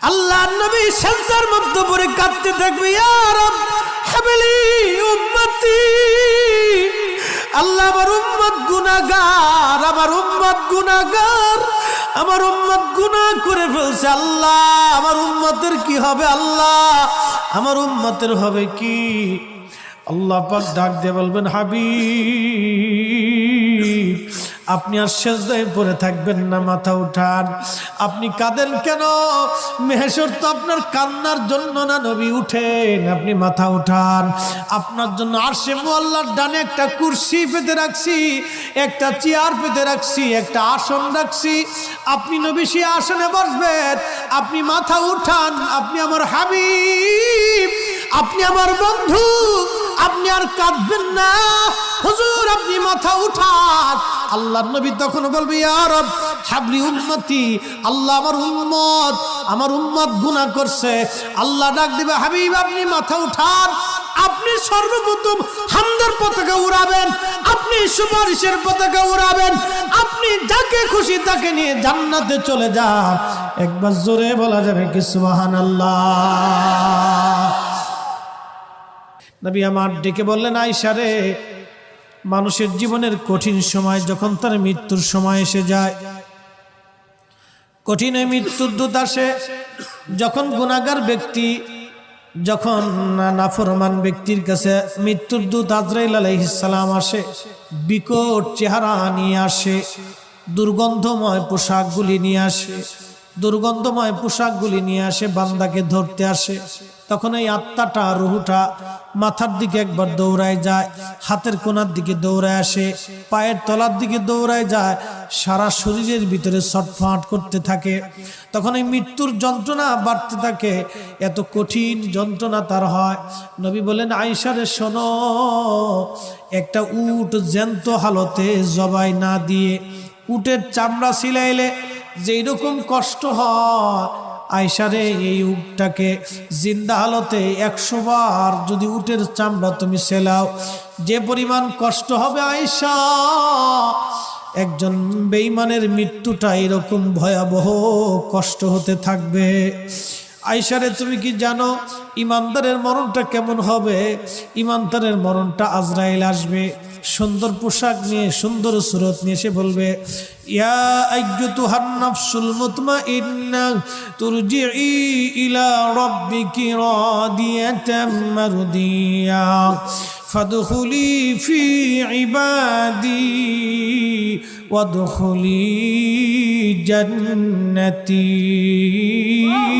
আল্লাহ নবী সেজদার মধ্যে পড়ে কাঁদতে থাকবে, ইয়া রব হাবলি উম্মতি, আল্লাহ আমার উম্মত গুনাহগার, আমার উম্মত গুনাহগার, আমার উম্মত গুনাহ করে ফেলছে। আল্লাহ আমার উম্মতের কি হবে? আল্লাহ আমার উম্মতের হবে কি? আল্লাহ পাক ডাক দিয়ে বলবেন, হাবিব আপনি আর সেজদায় পড়ে থাকবেন না, মাথা উঠান। আপনি কাঁদেন কেন? মেহেশর তো আপনার কান্নার জন্য না নবী, উঠেন, আপনি মাথা উঠান। আপনার জন্য আরশে মুআল্লার ডানে একটা কুরসি পেতে রাখছি, একটা চেয়ার পেতে রাখছি, একটা আসন রাখছি। আপনি নবী সেই আসনে বসবেন। আপনি মাথা উঠান, আপনি আমার হাবিব, আপনি আমার বন্ধু, আপনি আর কাঁদবেন না। হুজুর আপনি মাথা উঠান। আল্লাহর নবী তখন বলবে, ইয়া রব হাবলি উম্মতি, আল্লাহ আমার উম্মত গুনাহ করছে। আল্লাহ ডাক দিবে, হাবিব আপনি মাথা উঠান। আপনি সর্বপ্রথম হামদের পতাকা উড়াবেন, আপনি সুপারিশের পতাকা উড়াবেন, আপনি যাকে খুশি তাকে নিয়ে জান্নাতে চলে যান। একবার জোরে বলা যাবে কি সুবহানাল্লাহ? নবী আমার ডেকে বললেন, আয়েশা রে, মানুষের জীবনের কঠিন সময় যখন তার মৃত্যুর সময় এসে যায়, কঠিন মৃত্যুর দূত আসে, যখন গুনাহগার ব্যক্তি, যখন নাফরমান ব্যক্তির কাছে মৃত্যুর দূত আজরাইল আলাইহিস সালাম আসে, বিকট চেহারা নিয়ে আসে, দুর্গন্ধময় পোশাকগুলি নিয়ে আসে, দুর্গন্ধময় পোশাকগুলি নিয়ে আসে, বান্দাকে ধরতে আসে। তখন এই আত্মাটা, রুহুটা মাথার দিকে একবার দৌড়ায় যায়, হাতের কোনার দিকে দৌড়ায় আসে, পায়ের তলার দিকে দৌড়ায় যায়, সারা শরীরের ভিতরে ছটফট করতে থাকে। তখন এই মৃত্যুর যন্ত্রণা বাড়তে থাকে, এত কঠিন যন্ত্রণা তার হয়। নবী বলেন, আয়েশা রে শোনো, একটা উট জ্যান্ত হালতে জবাই না দিয়ে উটের চামড়া ছিলাইলে যেই রকম কষ্ট হয়, আয়েশা রে এই উটটাকে জিন্দা হালতে 100 বার যদি উটের চামড়া তুমি সেলাও, যে পরিমাণ কষ্ট হবে আয়েশা, একজন বেঈমানের মৃত্যুটা এরকম ভয়াবহ কষ্ট হতে থাকবে। আয়েশা রে তুমি কি জানো ইমানদারের মরণটা কেমন হবে? ইমানদারের মরণটা আজরাইল আসবে, সুন্দর পোশাক নিয়ে, সুন্দর সুরত নিয়ে এসে বলবে, ইয়া আইয়্যুতুহান নাফসুল মুতমাইন্না তুরজিই ইলা রাব্বিকি রাদিয়াতাম মারদিয়া ফাদখুলি ফি ইবাদি ওয়াদখুলি জান্নাতি।